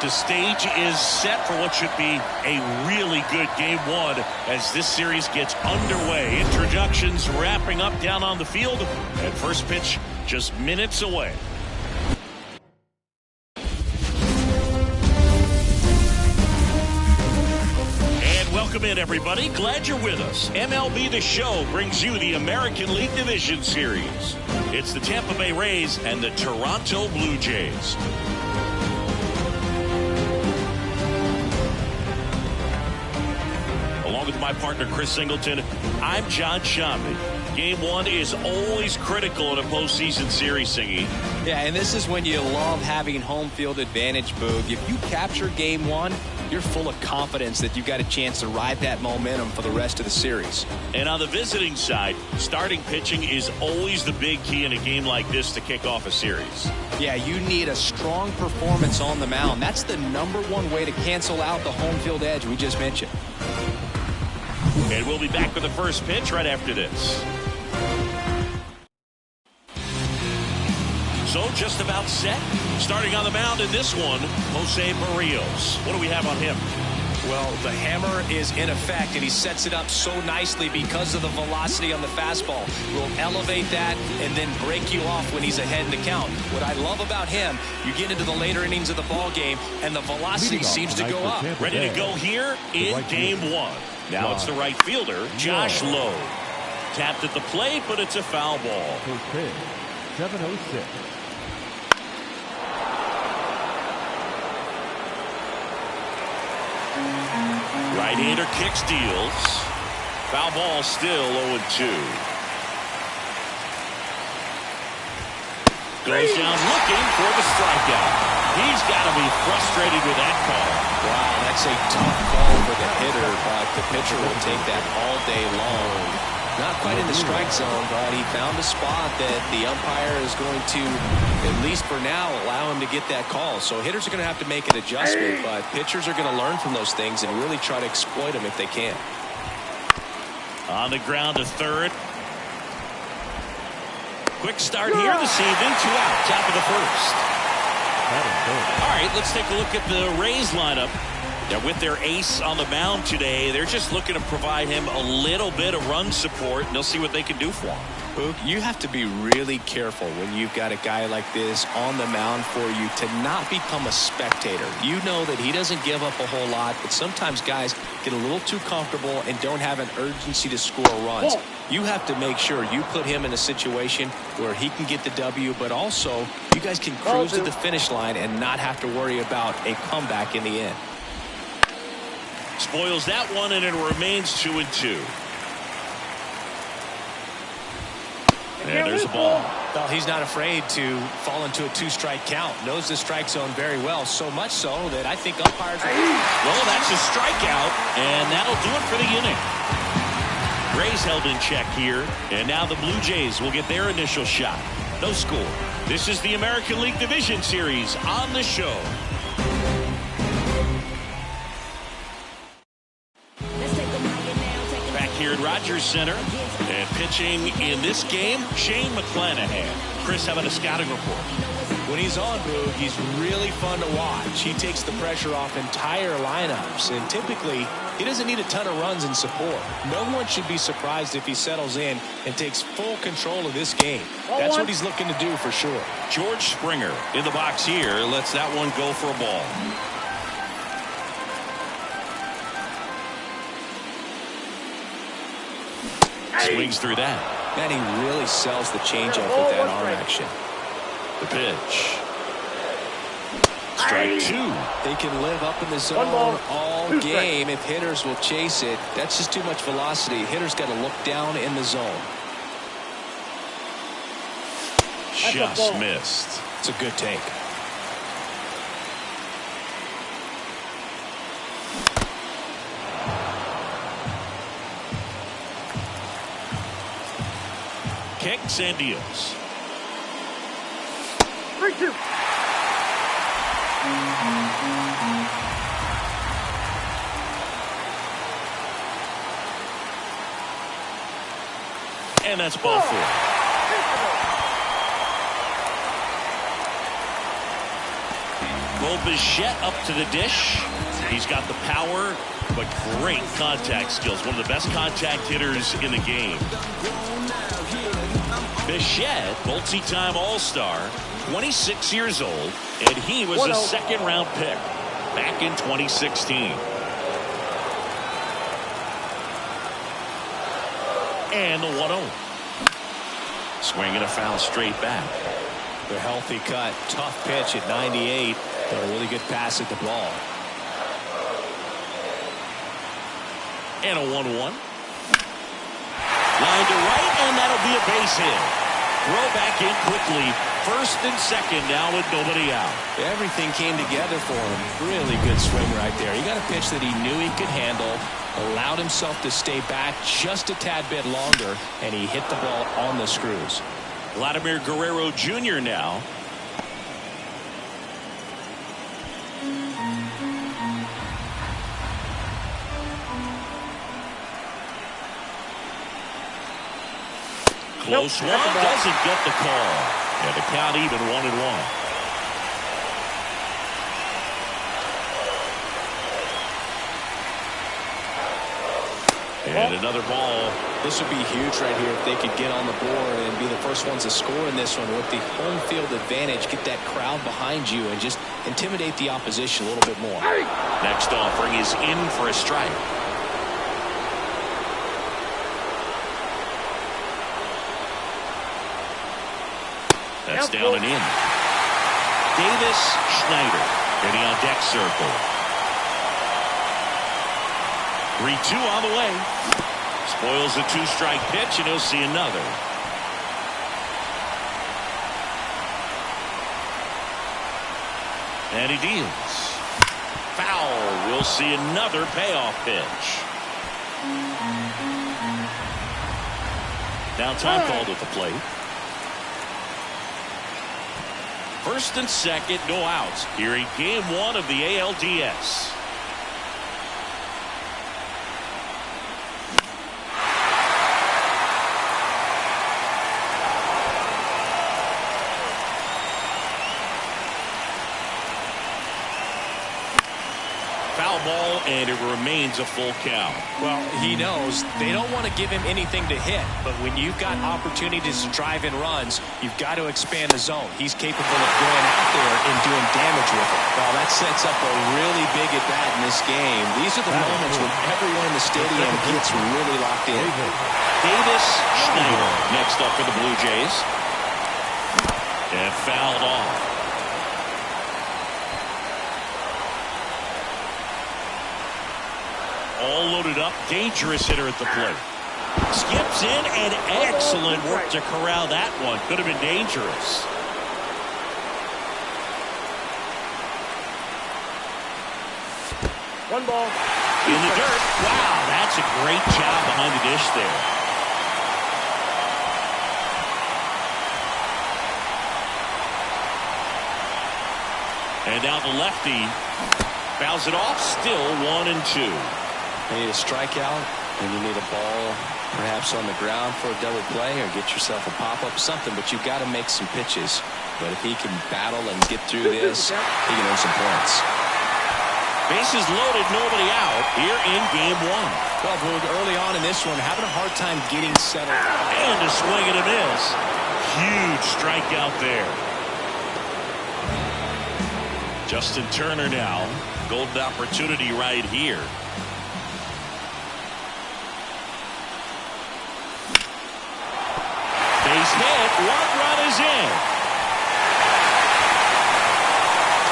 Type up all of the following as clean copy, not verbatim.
The stage is set for what should be a really good game one as this series gets underway. Introductions wrapping up down on the field, and first pitch just minutes away. And welcome in, everybody. Glad you're with us. MLB The Show brings you the American League Division Series. It's the Tampa Bay Rays and the Toronto Blue Jays. Along with my partner, Chris Singleton, I'm John Shambi. Game one is always critical in a postseason series, Singy. Yeah, and this is when you love having home field advantage, Boog. If you capture game one, you're full of confidence that you've got a chance to ride that momentum for the rest of the series. And on the visiting side, starting pitching is always the big key in a game like this to kick off a series. Yeah, you need a strong performance on the mound. That's the #1 way to cancel out the home field edge we just mentioned. And we'll be back with the first pitch right after this. So just about set. Starting on the mound in this one, Jose Barrios. What do we have on him? Well, the hammer is in effect, and he sets it up so nicely because of the velocity on the fastball. Will elevate that and then break you off when he's ahead in the count. What I love about him, you get into the later innings of the ball game, and the velocity seems to go up. Ready to go here in game one. Now it's the right fielder, Josh Lowe. Tapped at the plate, but it's a foul ball. 7:06. Right-hander kicks, deals. Foul ball, still 0-2. Goes down looking for the strikeout. He's got to be frustrated with that call. Wow, that's a tough call for the hitter, but the pitcher will take that all day long. Not quite in the strike zone, but he found a spot that the umpire is going to, at least for now, allow him to get that call. So hitters are going to have to make an adjustment, but pitchers are going to learn from those things and really try to exploit them if they can. On the ground to third. Quick start here this evening. 2 out, top of the first. All right, let's take a look at the Rays lineup. Now, with their ace on the mound today, they're just looking to provide him a little bit of run support, and they'll see what they can do for him. Boog, you have to be really careful when you've got a guy like this on the mound for you to not become a spectator. You know that he doesn't give up a whole lot, but sometimes guys get a little too comfortable and don't have an urgency to score runs. You have to make sure you put him in a situation where he can get the W, but also you guys can cruise to the finish line and not have to worry about a comeback in the end. Spoils that one, and it remains 2-2. And there's a ball. Well, he's not afraid to fall into a 2-strike count. Knows the strike zone very well, so much so that I think umpires are... Well, that's a strikeout, and that'll do it for the inning. Rays held in check here, and now the Blue Jays will get their initial shot. No score. This is the American League Division Series on the show. Here at Rogers Center, and pitching in this game, Shane McClanahan. Chris, how about a scouting report? When he's on, Boog, he's really fun to watch. He takes the pressure off entire lineups, and typically he doesn't need a ton of runs in support. No one should be surprised if he settles in and takes full control of this game. That's what he's looking to do for sure. George Springer in the box here lets that one go for a ball. Swings through that. Man, he really sells the changeup with that arm action. The pitch. Strike 2. They can live up in the zone all game if hitters will chase it. That's just too much velocity. Hitters got to look down in the zone. Just missed. It's a good take. Kicks and deals. 3-2. And that's ball 4. Well, Bichette up to the dish. He's got the power, but great contact skills. One of the best contact hitters in the game. Bichette, multi-time All-Star, 26 years old, and he was a second-round pick back in 2016. And the 1-0. Swing and a foul straight back. The healthy cut, tough pitch at 98, but a really good pass at the ball. And a 1-1. Line to right, and that'll be a base hit. Throw back in quickly. First and second now with nobody out. Everything came together for him. Really good swing right there. He got a pitch that he knew he could handle, allowed himself to stay back just a tad bit longer, and he hit the ball on the screws. Vladimir Guerrero Jr. now. Close one, doesn't get the call. And the count even 1-1. And another ball. This would be huge right here if they could get on the board and be the first ones to score in this one with the home field advantage. Get that crowd behind you and just intimidate the opposition a little bit more. Next offering is in for a strike. That's down and in. Davis Schneider getting on deck circle. 3-2 on the way. Spoils a two-strike pitch, and he'll see another. And he deals. Foul. We'll see another payoff pitch. Now time called at the plate. First and second, no outs. Here in game one of the ALDS. Foul ball, and it remains a full count. Well, he knows they don't want to give him anything to hit, but when you've got opportunities to drive in runs, you've got to expand the zone. He's capable of going out there and doing damage with it. Well, that sets up a really big at-bat in this game. These are the moments when everyone in the stadium gets really locked in. Davis Schneider next up for the Blue Jays. And fouled off. All loaded up, dangerous hitter at the plate. Skips in, and excellent work to corral that one. Could have been dangerous. One ball. In the dirt. Wow, that's a great job behind the dish there. And now the lefty fouls it off. Still 1-2. You need a strikeout, and you need a ball perhaps on the ground for a double play or get yourself a pop-up, something, but you've got to make some pitches. But if he can battle and get through this, he can earn some points. Bases loaded, nobody out here in game one. Well, Boog, early on in this one, having a hard time getting settled. And a swing and a miss. Huge strikeout there. Justin Turner now. Golden opportunity right here. Base hit. One run is in.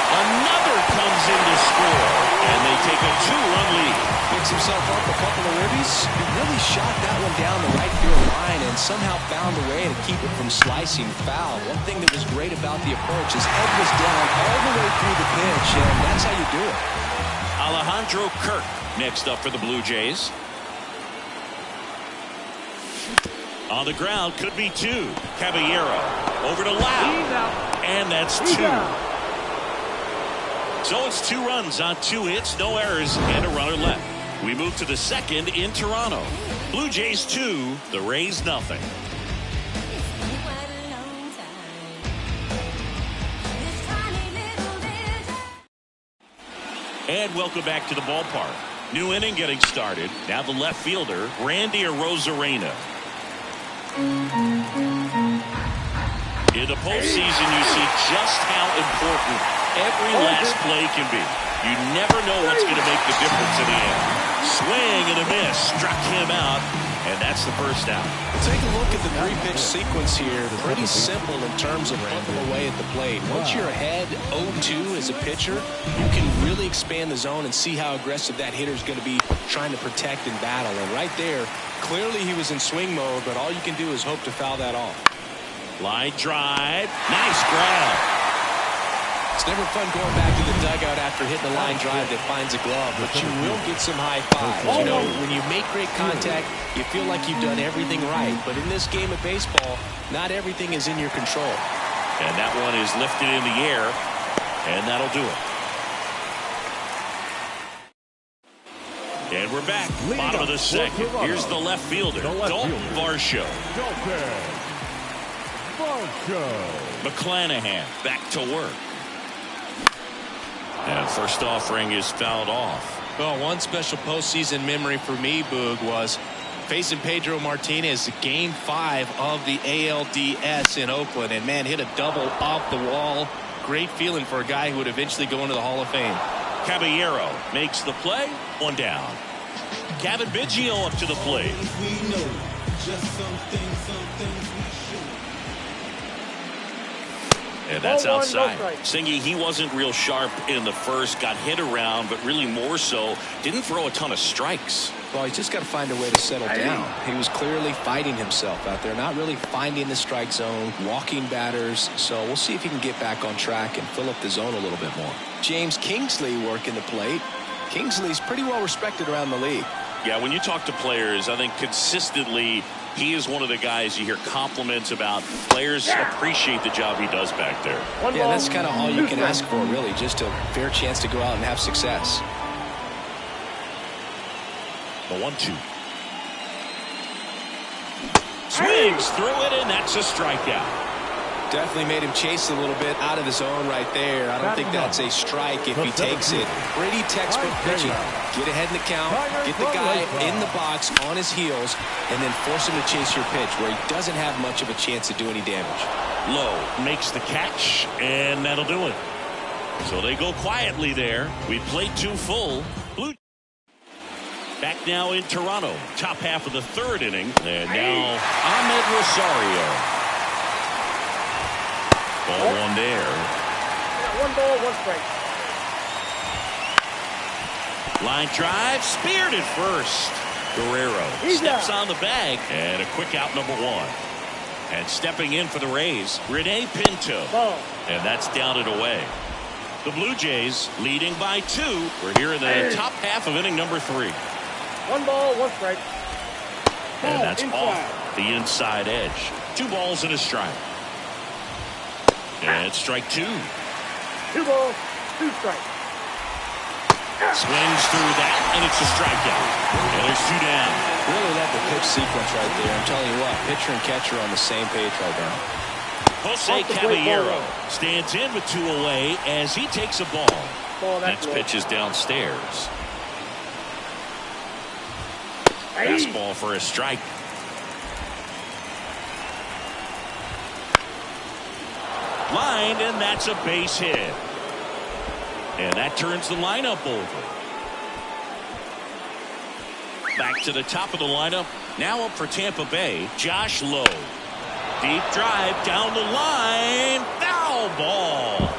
Another comes in to score. And they take a 2-run lead. Picks himself up a couple of ribbies. He really shot that one down the right field line and somehow found a way to keep it from slicing foul. One thing that was great about the approach is head was down all the way through the pitch, and that's how you do it. Alejandro Kirk next up for the Blue Jays. On the ground, could be two. Caballero over to Lau. And that's two. So it's 2 runs on 2 hits, no errors, and a runner left. We move to the second in Toronto. Blue Jays 2, the Rays nothing. And welcome back to the ballpark. New inning getting started. Now the left fielder, Randy Arozarena. In the postseason, you see just how important every last play can be. You never know what's going to make the difference in the end. Swing and a miss. Struck him out. And that's the first out. Take a look at the three-pitch sequence here. Pretty simple in terms of putting away at the plate. Once you're ahead 0-2 as a pitcher, you can really expand the zone and see how aggressive that hitter is going to be trying to protect and battle. And right there, clearly he was in swing mode, but all you can do is hope to foul that off. Line drive. Nice grab. It's never fun going back to the dugout after hitting a line drive that finds a glove, but you will get some high fives. You know, when you make great contact, you feel like you've done everything right. But in this game of baseball, not everything is in your control. And that one is lifted in the air, and that'll do it. And we're back. Bottom of the second. Here's the left fielder, Dalton Varsho. McClanahan back to work. And first offering is fouled off. Well, one special postseason memory for me, Boog, was facing Pedro Martinez Game 5 of the ALDS in Oakland. And, man, hit a double off the wall. Great feeling for a guy who would eventually go into the Hall of Fame. Caballero makes the play. One down. Kevin Biggio up to the plate. And that's outside. Singy, he wasn't real sharp in the first, got hit around, but really more so, didn't throw a ton of strikes. Well, he's just got to find a way to settle down. He was clearly fighting himself out there, not really finding the strike zone, walking batters. So we'll see if he can get back on track and fill up the zone a little bit more. James Kingsley working the plate. Kingsley's pretty well respected around the league. Yeah, when you talk to players, I think consistently he is one of the guys you hear compliments about. Players appreciate the job he does back there. Yeah, that's kind of all you can ask for, really, just a fair chance to go out and have success. The 1-2. Swings through it, and that's a strikeout. Definitely made him chase a little bit out of his zone right there. I don't think that's a strike if he takes it. Pretty textbook pitching. Get ahead in the count, get the guy in the box on his heels, and then force him to chase your pitch where he doesn't have much of a chance to do any damage. Lowe makes the catch, and that'll do it. So they go quietly there. We played 2 full. Blue back now in Toronto. Top half of the 3rd inning. And now Ahmed Rosario. Ball one there. 1 ball, 1 strike. Line drive, speared at first. Guerrero steps on the bag, and a quick out, number 1. And stepping in for the Rays, Rene Pinto. And that's down and away. The Blue Jays leading by 2. We're here in the top half of inning number 3. 1 ball, 1 strike. And that's off the inside edge. 2 balls and a strike. And strike 2. 2 balls, 2 strikes. Swings through that, and it's a strikeout. And there's 2 down. Really love the pitch sequence right there. I'm telling you what, pitcher and catcher on the same page right now. Jose Caballero stands in with 2 away as he takes a ball. Next pitch is downstairs. Fastball for a strike. Line, and that's a base hit. And that turns the lineup over. Back to the top of the lineup. Now up for Tampa Bay, Josh Lowe. Deep drive down the line. Foul ball.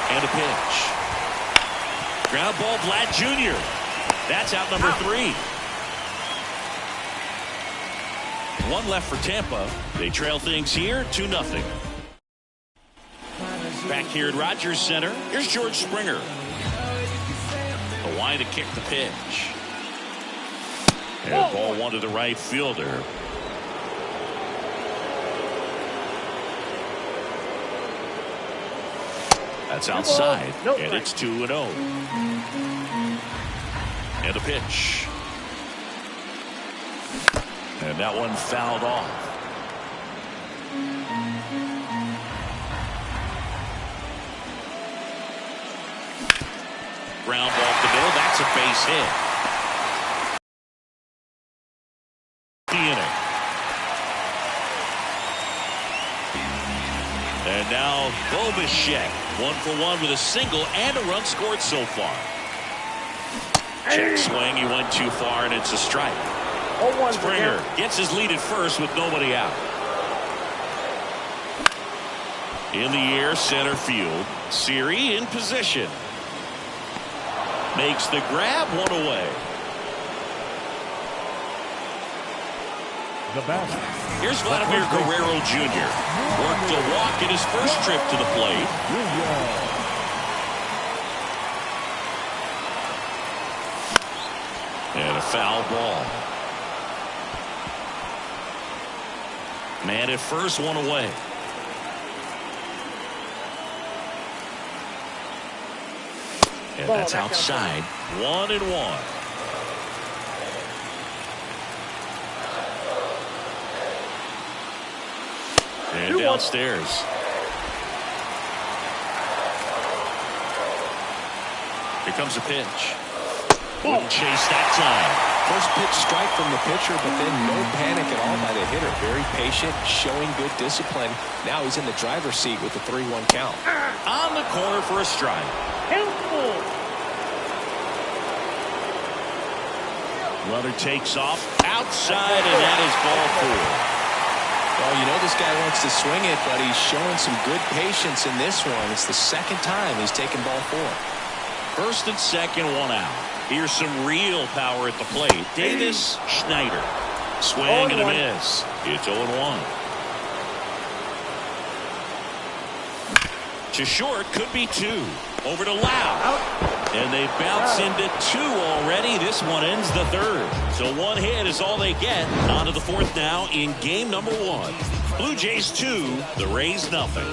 And a pitch. Ground ball, Vlad Jr. That's out number 3. 1 left for Tampa. They trail things here 2-0. Back here at Rogers Center, here's George Springer. Hawaii to kick the pitch. And ball 1 to the right fielder. That's outside, and it's 2-0. And a pitch. And that one fouled off. Ground ball up the middle. That's a base hit. The inning. And now Bobichet, 1 for 1 with a single and a run scored so far. Check swing. He went too far, and it's a strike. Springer gets his lead at first with nobody out. In the air, center field. Siri in position. Makes the grab, 1 away. The batter. Here's Vladimir Guerrero Jr. Worked a walk in his first trip to the plate. And a foul ball. Man at first, 1 away. And that's outside. 1-1. And downstairs. Here comes a pitch. Wouldn't chase that time. First pitch strike from the pitcher, but then no panic at all by the hitter. Very patient, showing good discipline. Now he's in the driver's seat with the 3-1 count. On the corner for a strike. Runner takes off outside, and that is ball 4. Well, you know this guy wants to swing it, but he's showing some good patience in this one. It's the second time he's taken ball 4. First and second, 1 out. Here's some real power at the plate. Davis Schneider. Swing and a miss. It's 0-1. To short, could be 2. Over to Lau. And they bounce into 2 already. This one ends the 3rd. So 1 hit is all they get. On to the 4th now in game number 1. Blue Jays 2, the Rays nothing.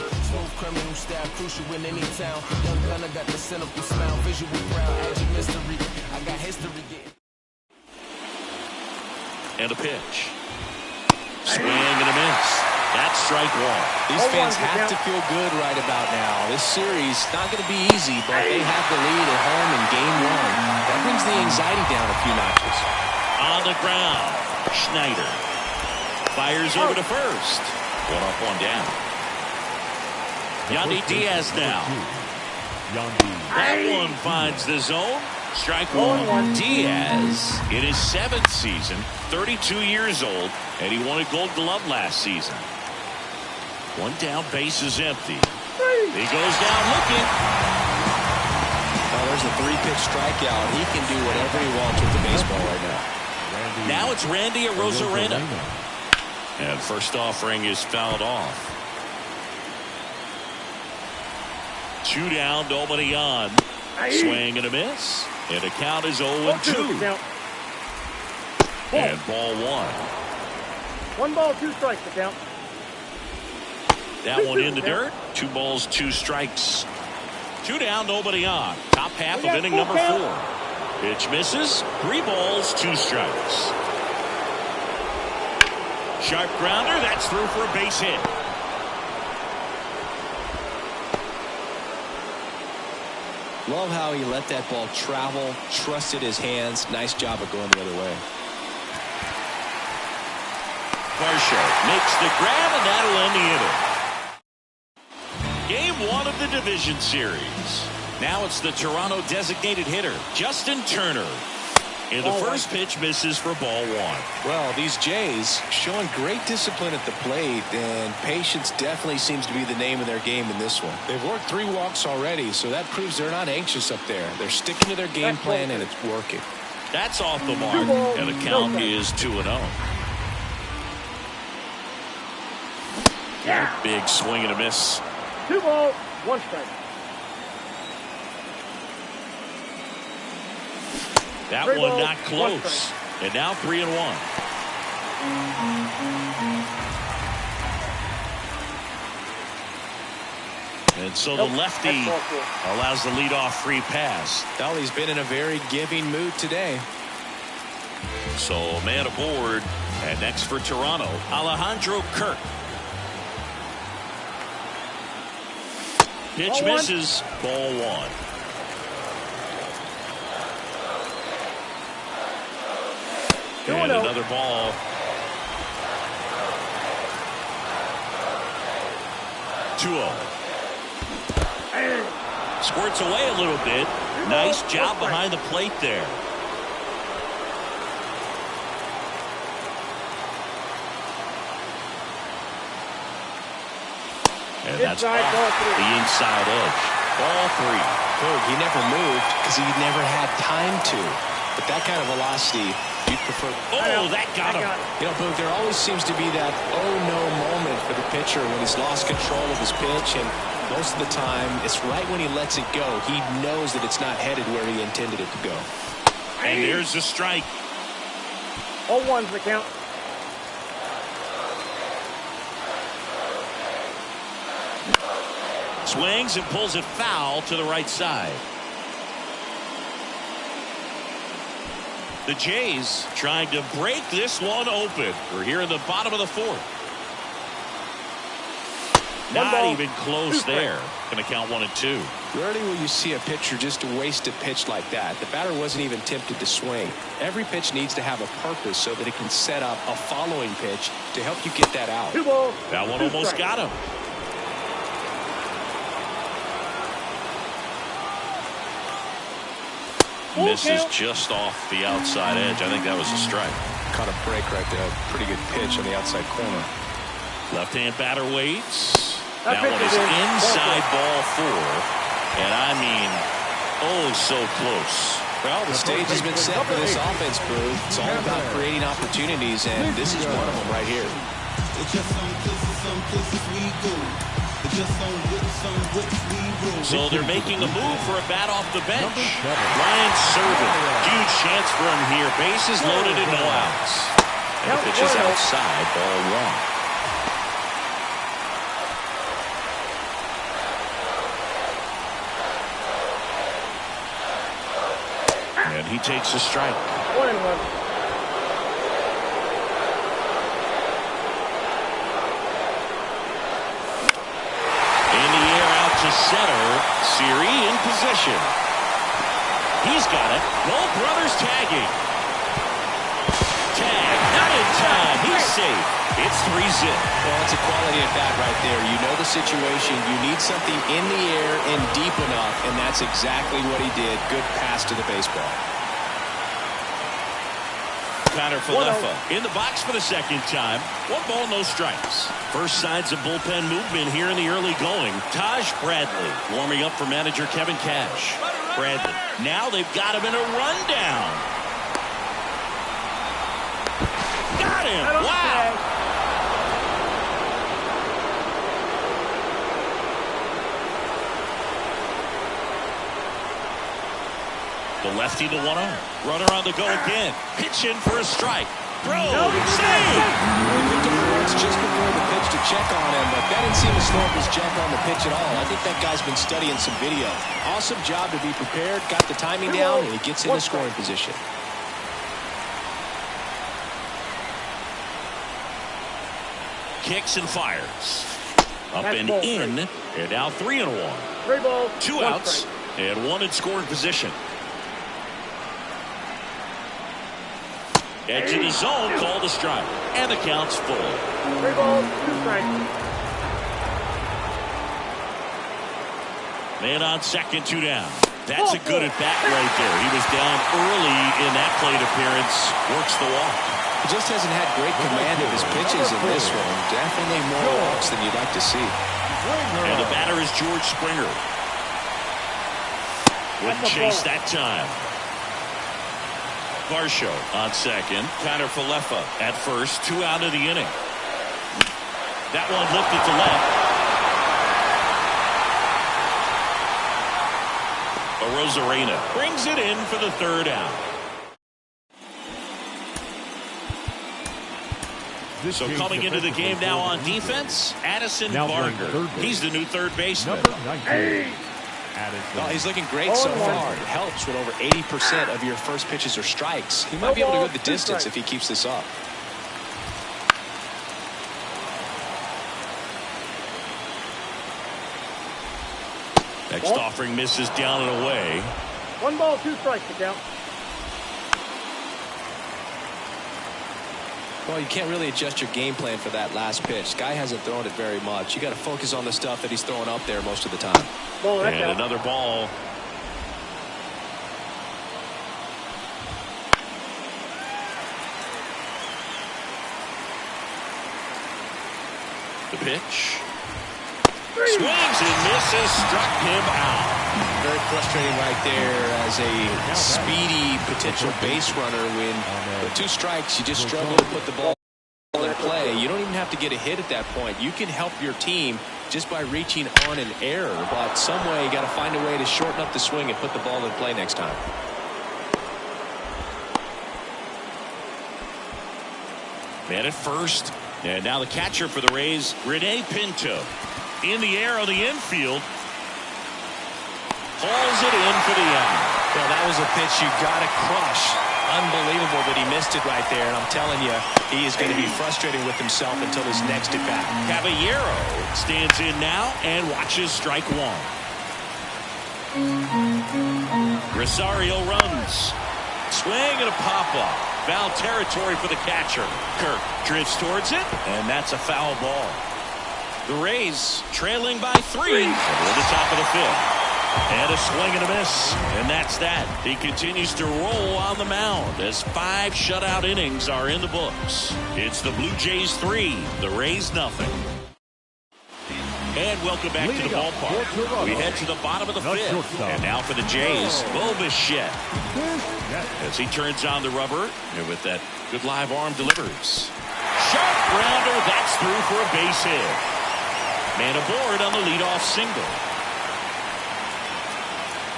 And a pitch. Swing and a miss. That's strike 1. These fans have to feel good right about now. This series not going to be easy, but they have the lead at home in game 1. That brings the anxiety down a few notches. On the ground, Schneider fires over to first. 1 up, 1 down. Yandy Diaz now. That one finds the zone. Strike 1. Diaz in his 7th season, 32 years old, and he won a Gold Glove last season. 1 down, base is empty. He goes down looking. Oh, there's a 3-pitch strikeout. He can do whatever he wants with the baseball right now. Now it's Randy Arozarena. And first offering is fouled off. 2 down, nobody on. Swing and a miss. And the count is 0-2. And ball 1. 1 ball, 2 strikes, the count. That one in the dirt. 2 balls, 2 strikes. 2 down, nobody on. Top half of inning number 4. Pitch misses. 3 balls, 2 strikes. Sharp grounder. That's through for a base hit. Love how he let that ball travel, trusted his hands. Nice job of going the other way. Varsho makes the grab, and that'll end the inning. Game 1 of the division series. Now it's the Toronto designated hitter, Justin Turner. And the first pitch misses for ball 1. Well, these Jays showing great discipline at the plate, and patience definitely seems to be the name of their game in this one. They've worked 3 walks already, so that proves they're not anxious up there. They're sticking to their game plan, and it's working. That's off the mark, and the count is 2-0. Yeah. Big swing and a miss. 2 balls, 1 strike. That one not close. And now 3-1. And so the lefty allows the leadoff free pass. Well, he's been in a very giving mood today. So a man aboard. And next for Toronto, Alejandro Kirk. Pitch misses. Ball 1. And another ball. Squirts away a little bit. Nice job behind the plate there. And that's off the inside edge. Ball 3. Boog, he never moved because he never had time to. But that kind of velocity, you'd prefer. Oh, that got him. You know, Boog, there always seems to be that oh-no moment for the pitcher when he's lost control of his pitch. And most of the time, it's right when he lets it go. He knows that it's not headed where he intended it to go. And there's the strike. 0-1's the count. Swings and pulls it foul to the right side. The Jays trying to break this one open. We're here in the bottom of the 4th. Not even close there. Going to count 1-2. Rarely will you see a pitcher just waste a pitch like that. The batter wasn't even tempted to swing. Every pitch needs to have a purpose so that it can set up a following pitch to help you get that out. 2 balls. That one almost got him. Misses just off the outside edge. I think that was a strike. Caught a break right there. Pretty good pitch on the outside corner. Left-hand batter waits. That one is inside ball 4. And I mean, oh, so close. Well, the stage has been set for this offense, Boo. It's all about creating opportunities, and this is one of them right here. So they're making a move for a bat off the bench. Ryan Serven. Huge chance for him here. Bases loaded and no outs. And the pitch is outside, ball 1. And he takes a strike. 1-1. To center, Siri in position. He's got it. Both brothers tagging. Tag, not in time. He's safe. It's 3-zip. Well, it's a quality at bat right there. You know the situation. You need something in the air and deep enough, and that's exactly what he did. Good pass to the baseball. Connor Falefa in the box for the second time. 1 ball, no strikes. First signs of bullpen movement here in the early going. Taj Bradley warming up for manager Kevin Cash. Bradley. Now they've got him in a rundown. Got him. Wow. The lefty to 1-0. Runner on the go again. Pitch in for a strike. Throw. Save. It's just before the pitch to check on him, but that didn't seem to slow up his check on the pitch at all. I think that guy's been studying some video. Awesome job to be prepared. Got the timing down, and he gets in the scoring position. Kicks and fires. Up and in. And now 3-1. 3 balls. 2 outs. And 1 in scoring position. Edge of the zone, called a strike. And the count's full. 3 balls, 2 strikes. Man on second, 2 down. That's a good at-bat right there. He was down early in that plate appearance. Works the walk. He just hasn't had great command of his pitches in this one. Definitely more walks than you'd like to see. And the batter is George Springer. Wouldn't chase that time. Varsho on second. Connor Falefa at first. 2 out of the inning. That one lifted to left. Rosarena brings it in for the 3rd out. So coming into the game now on defense, Addison Barger. He's the new 3rd baseman. Well, he's looking great so far. It helps when over 80% of your first pitches are strikes. He might be able to go the distance if he keeps this up. Next offering misses down and away. 1 ball, 2 strikes to count. Well, you can't really adjust your game plan for that last pitch. Guy hasn't thrown it very much. You got to focus on the stuff that he's throwing up there most of the time. Ball, And another ball. The pitch. Swings and misses, struck him out. Very frustrating right there as a speedy potential base runner when with 2 strikes, you just struggle to put the ball in play. You don't even have to get a hit at that point. You can help your team just by reaching on an error, but some way you got to find a way to shorten up the swing and put the ball in play next time. Man at first. And now the catcher for the Rays, Rene Pinto. In the air on the infield. Hauls it in for the out. Well, that was a pitch you got to crush. Unbelievable that he missed it right there. And I'm telling you, he is going to be frustrated with himself until his next at-bat. Caballero stands in now and watches strike 1. Rosario runs. Swing and a pop-up. Foul territory for the catcher. Kirk drifts towards it, and that's a foul ball. The Rays trailing by 3 over the top of the 5th. And a swing and a miss. And that's that. He continues to roll on the mound as 5 shutout innings are in the books. It's the Blue Jays 3, the Rays nothing. And welcome back to the ballpark. We head to the bottom of the 5th. And now for the Jays, Bo Bichette. As he turns on the rubber, and with that good live arm delivers. Sharp grounder, that's through for a base hit. Man aboard on the leadoff single.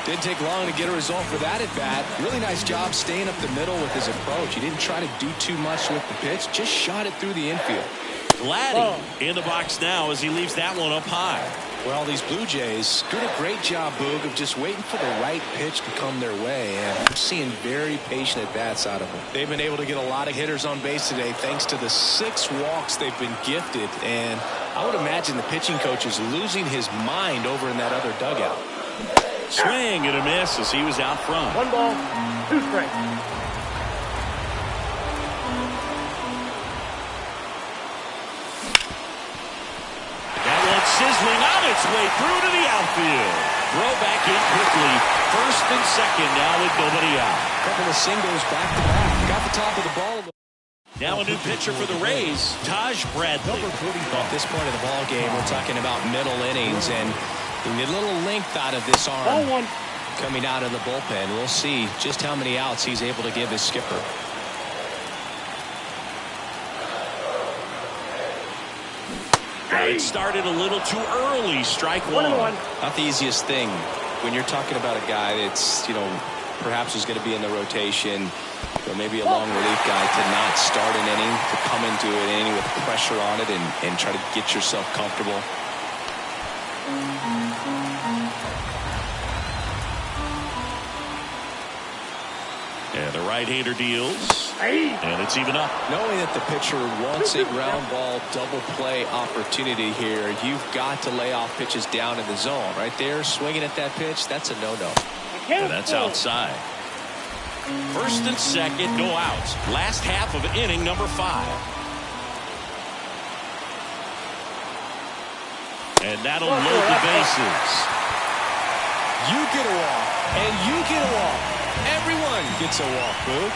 Didn't take long to get a result for that at bat. Really nice job staying up the middle with his approach. He didn't try to do too much with the pitch, just shot it through the infield. Vladdy in the box now as he leaves that one up high. Well, these Blue Jays doing a great job, Boog, of just waiting for the right pitch to come their way, and we're seeing very patient at-bats out of them. They've been able to get a lot of hitters on base today thanks to the 6 walks they've been gifted, and I would imagine the pitching coach is losing his mind over in that other dugout. Swing and a miss as he was out front. 1 ball, 2 strikes. That one sizzling on its way through to the outfield. Throw back in quickly. First and second now with nobody out. Couple of singles back to back. Got the top of the ball. Now a new pitcher for the Rays, Taj Bradley. At this point of the ball game, we're talking about middle innings, and the little length out of this arm coming out of the bullpen. We'll see just how many outs he's able to give his skipper. It started a little too early. Strike 1. Not the easiest thing when you're talking about a guy that's, perhaps is going to be in the rotation, or maybe a long relief guy, to not start an inning, to come into an inning with pressure on it and try to get yourself comfortable. And the right-hander deals. And it's even up. Knowing that the pitcher wants a ground ball double play opportunity here, you've got to lay off pitches down in the zone. Right there, swinging at that pitch, that's a no-no. And that's outside. First and second, no outs. Last half of inning number 5. And that'll load the bases. You get a walk, and you get a walk. Everyone gets a walk, Boo.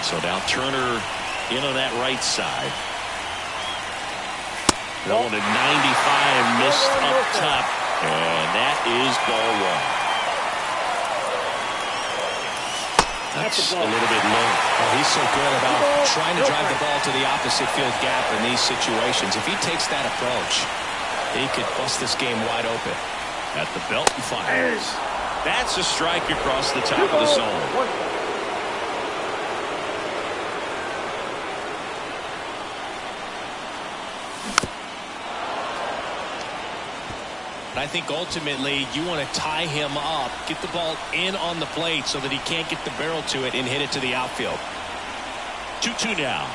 So now Turner in on that right side. Throwing a 95, missed up top. And that is ball 1. That's a little bit low. Oh, he's so good about trying to drive the ball to the opposite field gap in these situations. If he takes that approach, he could bust this game wide open. At the belt and fires. That's a strike across the top of the zone. I think ultimately you want to tie him up, get the ball in on the plate so that he can't get the barrel to it and hit it to the outfield. 2-2 now.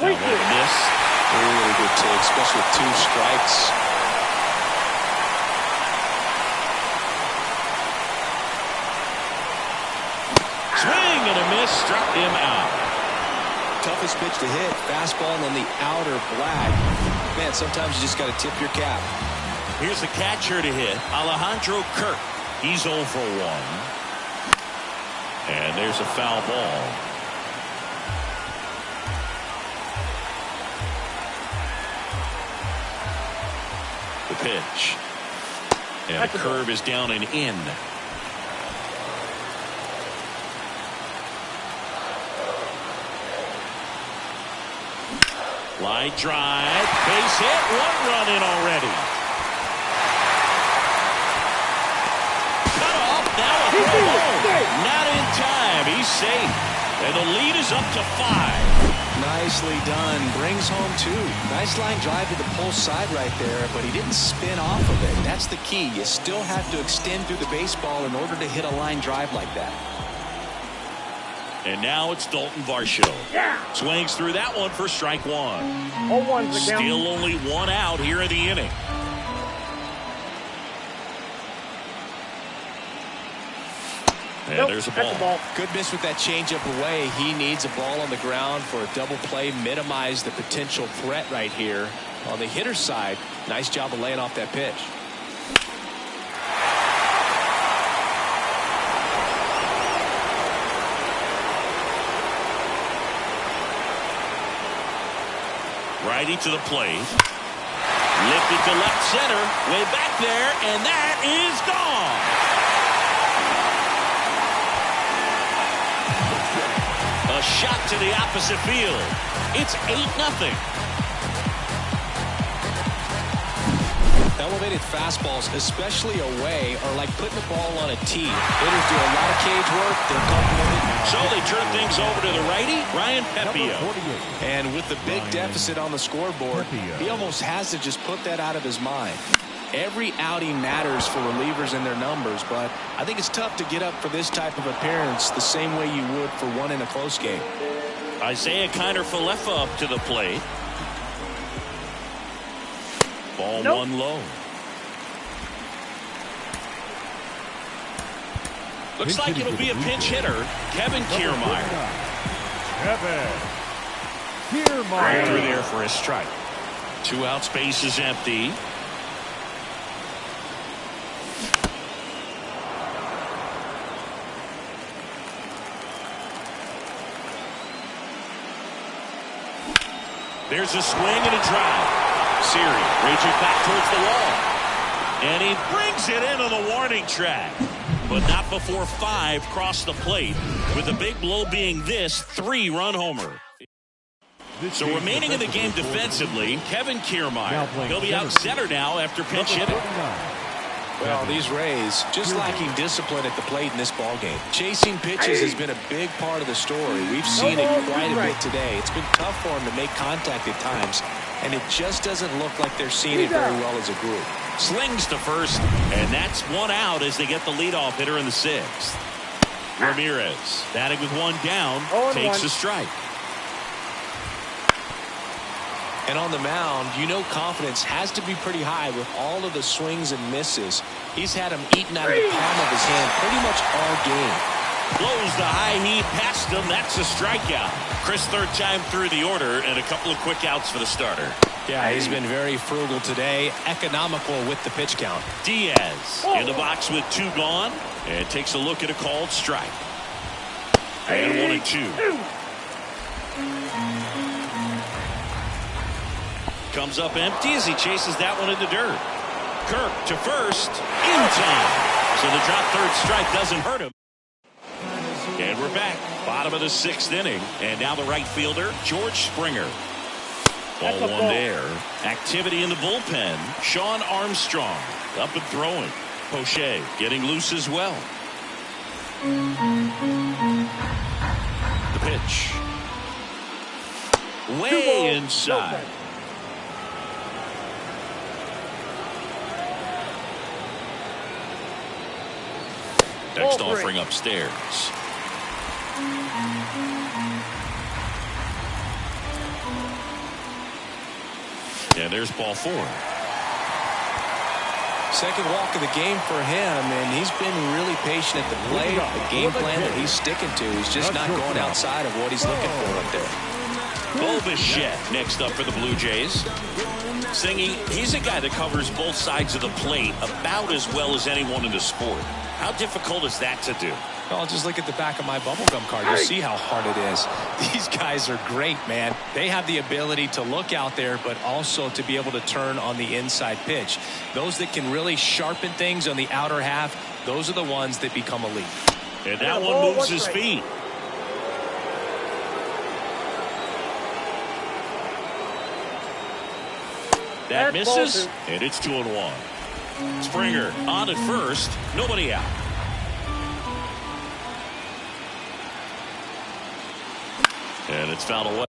That one missed. Really good take, especially with 2 strikes. Swing and a miss, struck him out. toughest pitch to hit. Fastball on the outer black. Man, sometimes you just got to tip your cap. Here's the catcher to hit, Alejandro Kirk. He's 0 for 1. And there's a foul ball. The pitch. And a curve is down and in. Line drive, base hit, 1 run in already. Cut off, now a throw home. Not in time, he's safe. And the lead is up to 5. Nicely done. Brings home 2. Nice line drive to the pull side right there, but he didn't spin off of it. That's the key. You still have to extend through the baseball in order to hit a line drive like that. And now it's Dalton Varsho. Yeah. Swings through that one for strike 1. 0-1's the count. Still only 1 out here in the inning. And Nope, there's a that's ball. Good miss with that changeup away. He needs a ball on the ground for a double play. Minimize the potential threat right here. On the hitter's side, nice job of laying off that pitch. Righty to the plate. Lifted to left center. Way back there, and that is gone. A shot to the opposite field. It's 8-0. Elevated fastballs, especially away, are like putting the ball on a tee. Hitters do a lot of cage work. They're comfortable with it. So they turn things over to the righty, Ryan Pepio. And with the big deficit on the scoreboard, he almost has to just put that out of his mind. Every outing matters for relievers and their numbers, but I think it's tough to get up for this type of appearance the same way you would for one in a close game. Isaiah Kiner-Falefa up to the plate. Ball 1 low. Looks like it'll be a pinch hitter, Kevin Kiermaier. Through there for a strike. 2 outs, base is empty. There's a swing and a drive. Siri reaches back towards the wall. And he brings it into the warning track. But not before 5 cross the plate. With the big blow being this 3-run homer. So remaining in the game defensively, Kevin Kiermaier. He'll be out center now after pinch hitting. Well, these Rays just lacking discipline at the plate in this ballgame. Chasing pitches has been a big part of the story. We've seen it quite a bit today. It's been tough for them to make contact at times, and it just doesn't look like they're seeing it very well as a group. Slings to first, and that's 1 out as they get the leadoff hitter in the 6th. Ramirez, batting with 1 down, takes a strike. And on the mound, you know confidence has to be pretty high with all of the swings and misses. He's had them eaten out of the palm of his hand pretty much all game. Blows the high heat past him. That's a strikeout. Chris, 3rd time through the order, and a couple of quick outs for the starter. Yeah, he's been very frugal today. Economical with the pitch count. Diaz in the box with 2 gone, and takes a look at a called strike. And 1-2. Comes up empty as he chases that one in the dirt. Kirk to first, in time. So the drop 3rd strike doesn't hurt him. And we're back, bottom of the 6th inning. And now the right fielder, George Springer. Ball 1 there. Activity in the bullpen. Sean Armstrong up and throwing. Poche getting loose as well. The pitch. Way inside. Next offering upstairs. And there's ball 4. Second walk of the game for him, and he's been really patient at the plate. The game plan that he's sticking to is just not going outside of what he's looking for up there. Bo Bichette next up for the Blue Jays. Singy, he's a guy that covers both sides of the plate about as well as anyone in the sport. How difficult is that to do? Well, just look at the back of my bubblegum card. You see how hard it is. These guys are great, man. They have the ability to look out there, but also to be able to turn on the inside pitch. Those that can really sharpen things on the outer half, those are the ones that become elite. And that one moves his feet. That misses, and it's 2-1. Springer on at first, nobody out. And it's fouled away.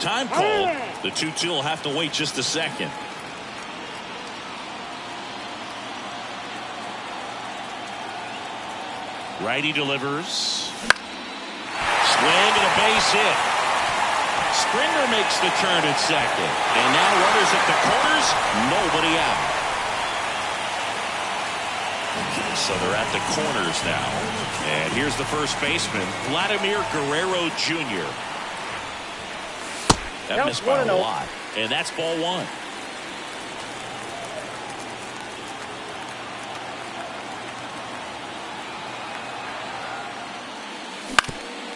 Time called. The 2-2 will have to wait just a second. Righty delivers. Swing and a base hit. Springer makes the turn at second. And now runners at the corners. Nobody out. So they're at the corners now. And here's the first baseman, Vladimir Guerrero Jr. That missed by a lot. And that's ball one.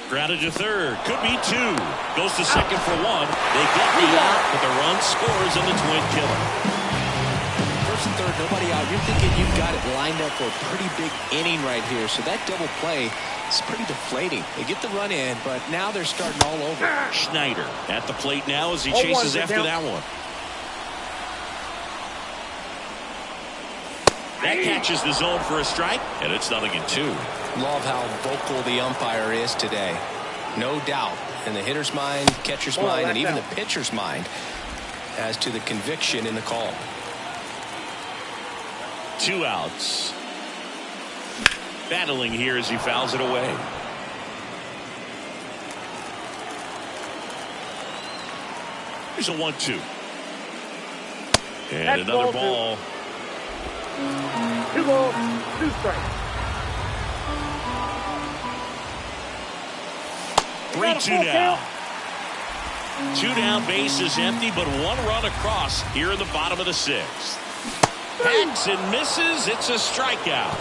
Grounded to third. Could be two. Goes to second for one. They get the out, but the run scores in the twin killer. First and third, nobody out. You're thinking you've got it lined up for a pretty big inning right here. So that double play is pretty deflating. They get the run in, but now they're starting all over. Schneider at the plate now as he chases after that one. That catches the zone for a strike, and it's 0-2. Love how vocal the umpire is today. No doubt in the hitter's mind, catcher's mind, and even the pitcher's mind as to the conviction in the call. 2 outs. Battling here as he fouls it away. Here's a 1-2. And another ball. 2 balls, 2 strikes. 3-2 now. 2 down, base is empty, but 1 run across here in the bottom of the 6th. Hacks and misses. It's a strikeout.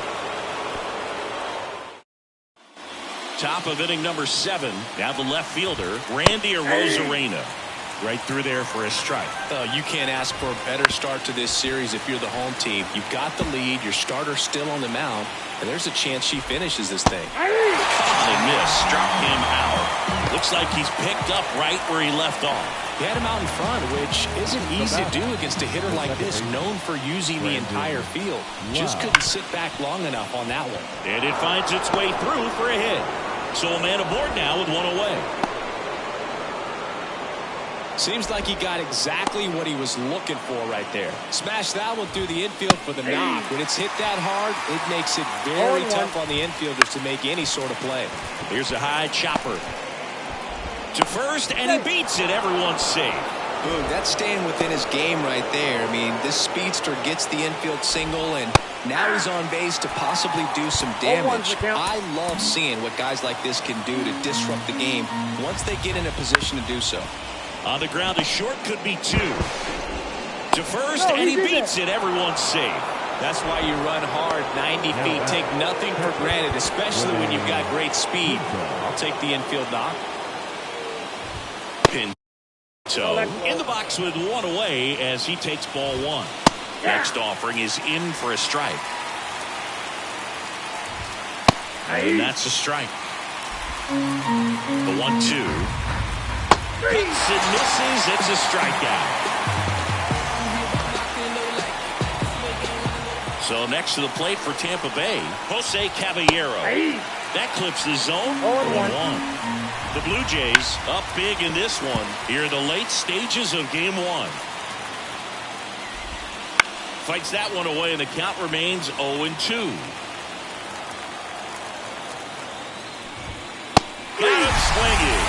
Top of inning number 7. Now the left fielder, Randy Arozarena. Right through there for a strike. You can't ask for a better start to this series if you're the home team. You've got the lead. Your starter's still on the mound. And there's a chance she finishes this thing. Caught and miss. Struck him out. Looks like he's picked up right where he left off. He had him out in front, which isn't easy to do against a hitter like this, known for using the entire field. Just couldn't sit back long enough on that one. And it finds its way through for a hit. So a man aboard now with 1 away. Seems like he got exactly what he was looking for right there. Smashed that one through the infield for the knock. When it's hit that hard, it makes it very tough on the infielders to make any sort of play. Here's a high chopper. To first, and he beats it. Everyone's safe. Boom, that's staying within his game right there. I mean, this speedster gets the infield single, and now he's on base to possibly do some damage. I love seeing what guys like this can do to disrupt the game once they get in a position to do so. On the ground, a short could be 2. To first, and he beats it. Everyone's safe. That's why you run hard 90 feet. Take nothing for granted, especially when you've got great speed. I'll take the infield knock. Pinto in the box with 1 away as he takes ball 1. Next offering is in for a strike. And that's a strike. The 1-2. Hits and misses. It's a strikeout. So next to the plate for Tampa Bay, Jose Caballero. That clips the zone. 1-1. The Blue Jays up big in this one here in the late stages of game 1. Fights that one away, and the count remains 0-2. Got him swinging.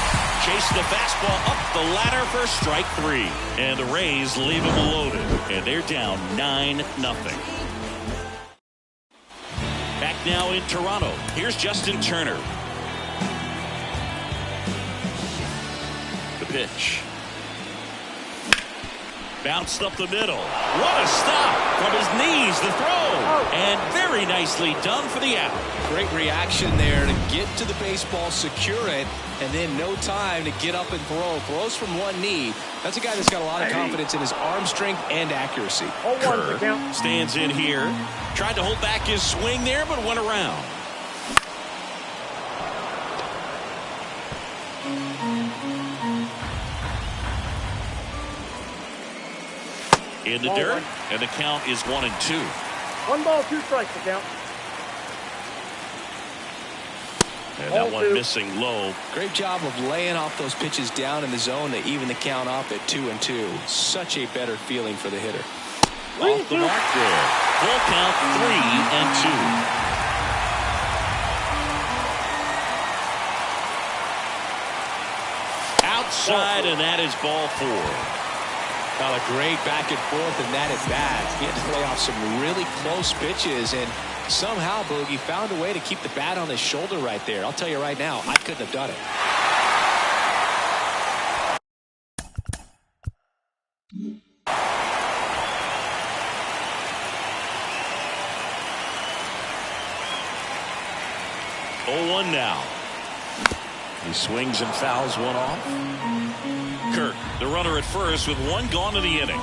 Chase the fastball up the ladder for strike 3. And the Rays leave him loaded. And they're down 9-0. Back now in Toronto. Here's Justin Turner. The pitch. Bounced up the middle. What a stop from his knees. The throw. And very nicely done for the out. Great reaction there to get to the baseball, secure it, and then no time to get up and throw. Throws from one knee. That's a guy that's got a lot of confidence in his arm strength and accuracy. Kerr stands in here. Tried to hold back his swing there, but went around. In the dirt, and the count is 1-2. 1 ball, 2 strikes to count. And that one missing low. Great job of laying off those pitches down in the zone to even the count off at 2-2. Such a better feeling for the hitter. Off the mark there. Full count 3-2. Outside, and that is ball 4. Got a great back and forth, and that at bat. He had to lay off some really close pitches, and somehow Boogie found a way to keep the bat on his shoulder right there. I'll tell you right now, I couldn't have done it. He swings and fouls one off. Kirk, the runner at first with one gone in the inning.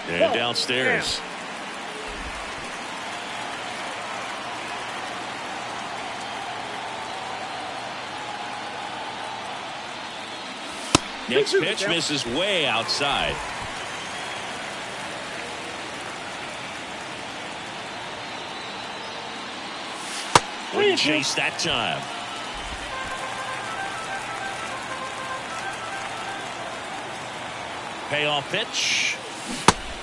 And downstairs. Next pitch misses way outside. Wouldn't chase that time. Payoff pitch.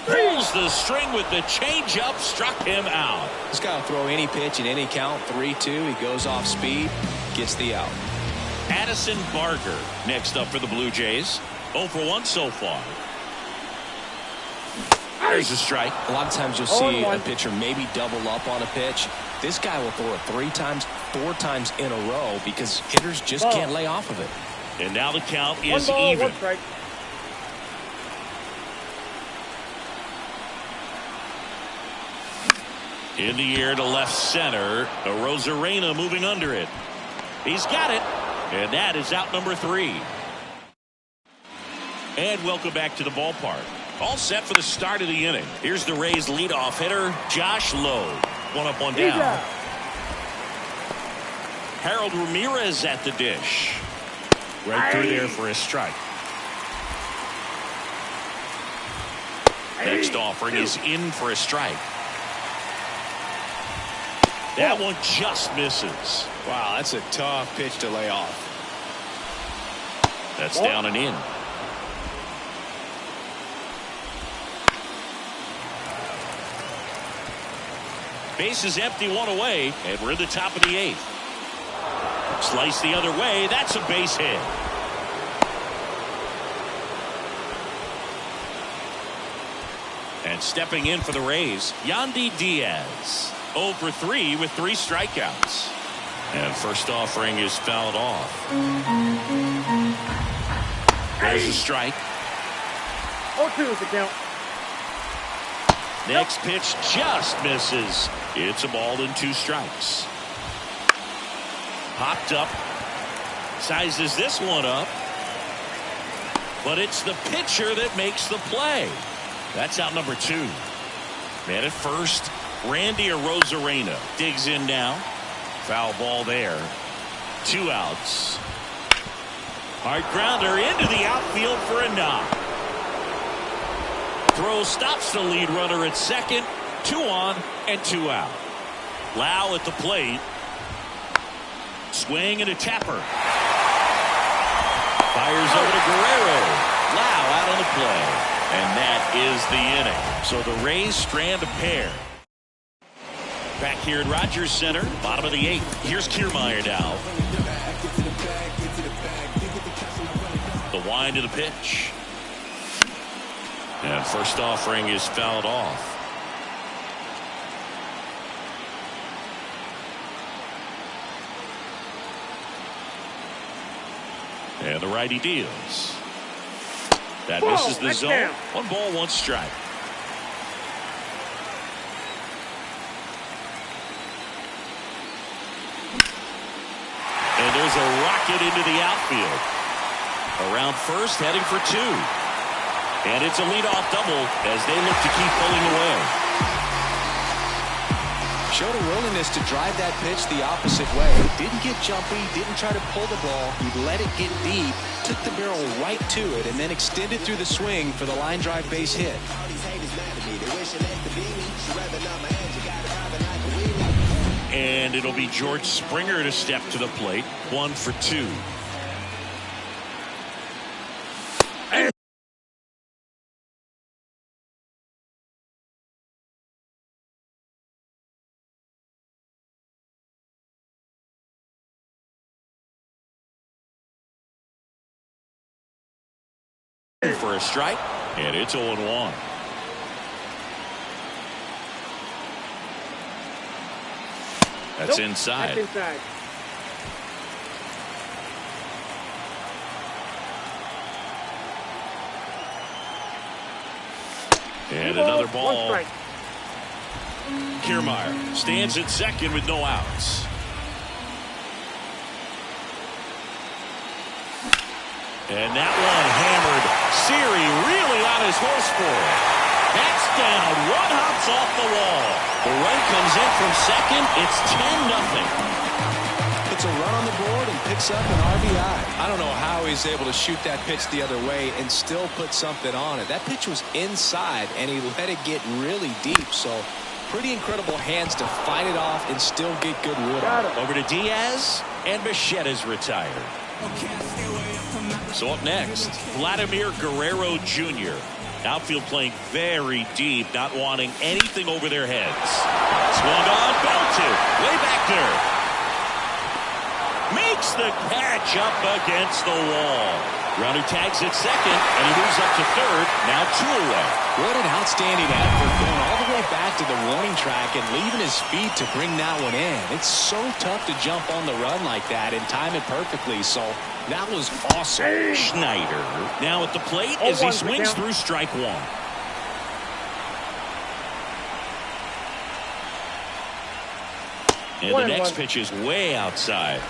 Pulls the string with the changeup, struck him out. He's got to throw any pitch in any count. 3-2. He goes off speed, gets the out. Addison Barger next up for the Blue Jays. 0 for 1 so far. There's a strike. A lot of times you'll see a pitcher maybe double up on a pitch. This guy will throw it 3 times, 4 times in a row because hitters just can't lay off of it. And now the count is even. 1 strike. In the air to left center. Rosarena moving under it. He's got it. And that is out number 3. And welcome back to the ballpark. All set for the start of the inning. Here's the Rays leadoff hitter, Josh Lowe. 1 up, 1 down. Harold Ramirez at the dish. Right through there for a strike. Next offering is in for a strike. That one just misses. Wow, that's a tough pitch to lay off. That's down and in. Base is empty, 1 away, and we're in the top of the 8th. Slice the other way. That's a base hit. And stepping in for the Rays, Yandy Diaz. 0 for 3 with 3 strikeouts. And first offering is fouled off. There's a strike. 0-2 is the count. Next pitch just misses. It's a ball and 2 strikes. Popped up. Sizes this one up. But it's the pitcher that makes the play. That's out number 2. Man at first. Randy Rosarena digs in now. Foul ball there. 2 outs. Hard grounder into the outfield for a knock. Throw stops the lead runner at second. 2 on and 2 out. Lau at the plate. Swing and a tapper. Fires over to Guerrero. Lau out on the play. And that is the inning. So the Rays strand a pair. Back here at Rogers Center, bottom of the 8th. Here's Kiermaier now. The wind of the pitch. And first offering is fouled off. And the righty deals. That misses the zone. 1 ball, 1 strike. And there's a rocket into the outfield. Around first, heading for 2. And it's a leadoff double as they look to keep pulling away. Showed a willingness to drive that pitch the opposite way. Didn't get jumpy, didn't try to pull the ball. He let it get deep, took the barrel right to it, and then extended through the swing for the line drive base hit. And it'll be George Springer to step to the plate. 1 for 2. For a strike, and it's 0-1. That's inside. That's inside. And another ball. Kiermaier stands at second with no outs. And that one hammered. Siri really on his horse for it. That's down. One hops off the wall. The run comes in from second. It's 10-0. Puts a run on the board and picks up an RBI. I don't know how he's able to shoot that pitch the other way and still put something on it. That pitch was inside, and he let it get really deep. So pretty incredible hands to fight it off and still get good wood on it. Over to Diaz, and Bichetta's retired. So up next, Vladimir Guerrero Jr. Outfield playing very deep, not wanting anything over their heads. Swung on, belted, way back there. Makes the catch up against the wall. Grounder tags at second, and he moves up to third. Now 2 away. What an outstanding effort, going all the way back to the warning track and leaving his feet to bring that one in. It's so tough to jump on the run like that and time it perfectly. So that was awesome. Schneider now at the plate as he swings through strike one. And the next pitch is way outside.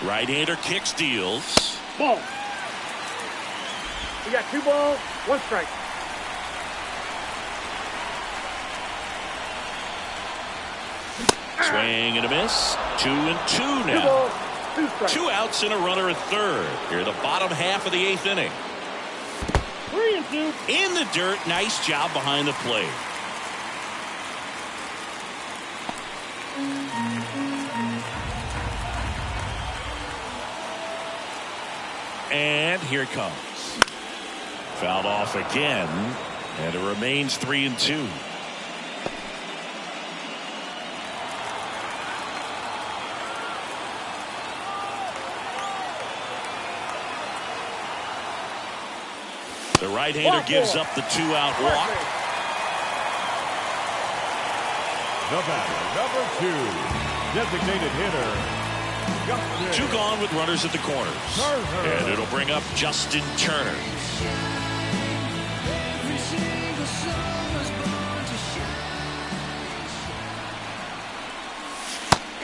Right-hander kicks, deals. Ball. We got 2 balls, 1 strike. Swing and a miss. 2-2 now. 2 balls, 2 strikes. 2 outs and a runner at third. Here the bottom half of the 8th inning. 3-2. In the dirt. Nice job behind the plate. And here it comes. Fouled off again, and it remains 3-2. The right-hander gives up the 2-out walk. The batter, number 2, designated hitter. 2 gone with runners at the corners. And it'll bring up Justin Turner.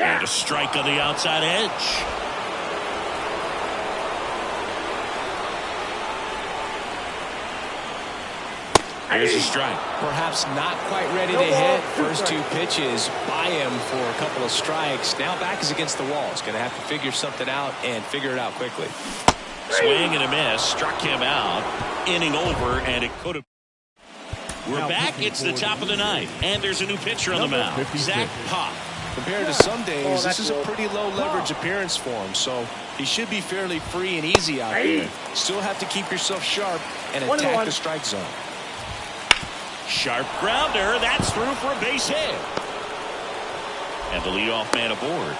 And a strike on the outside edge. Here's a strike. Perhaps not quite ready to hit. First 2 pitches by him for a couple of strikes. Now back is against the wall. He's going to have to figure something out and figure it out quickly. Swing and a miss. Struck him out. Inning over, and it could have. We're back. It's the top of the 9th, and there's a new pitcher on the mound. Zach Pop. Compared to some days, this is a pretty low leverage appearance for him, so he should be fairly free and easy out there. Still have to keep yourself sharp and attack the strike zone. Sharp grounder. That's through for a base hit. And the leadoff man aboard.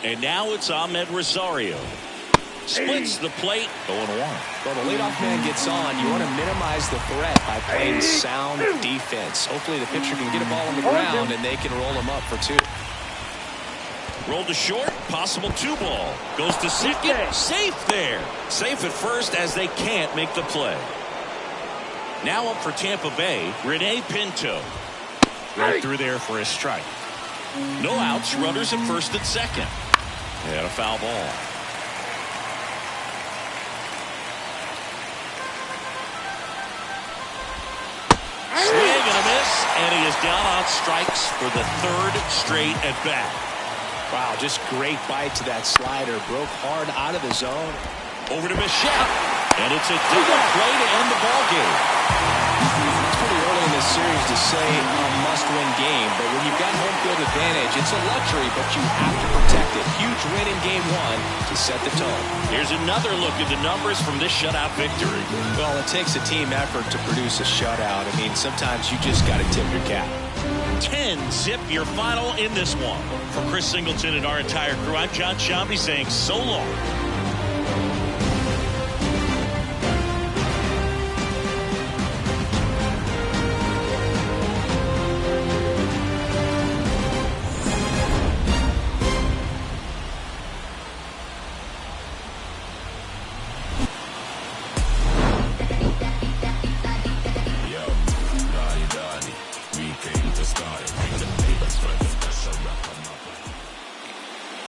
And now it's Ahmed Rosario. Splits the plate, 0-1. Well, the leadoff man gets on. You want to minimize the threat by playing sound defense. Hopefully the pitcher can get a ball on the ground and they can roll him up for 2. Rolled to short, possible 2-ball. Goes to second, safe there. Safe at first as they can't make the play. Now up for Tampa Bay, Rene Pinto. Right through there for a strike. No outs, runners at first and second. And a foul ball. Swing and a miss, and he is down on strikes for the 3rd straight at bat. Wow, just great bite to that slider. Broke hard out of the zone. Over to Bichette, and it's a double play to end the ball game. It's pretty early in this series to say a must-win game, but when you've got home field advantage, it's a luxury, but you have to protect it. Huge win in Game 1 to set the tone. Here's another look at the numbers from this shutout victory. Well, it takes a team effort to produce a shutout. I mean, sometimes you just got to tip your cap. 10-zip your final in this one. For Chris Singleton and our entire crew, I'm John Shambi saying so long.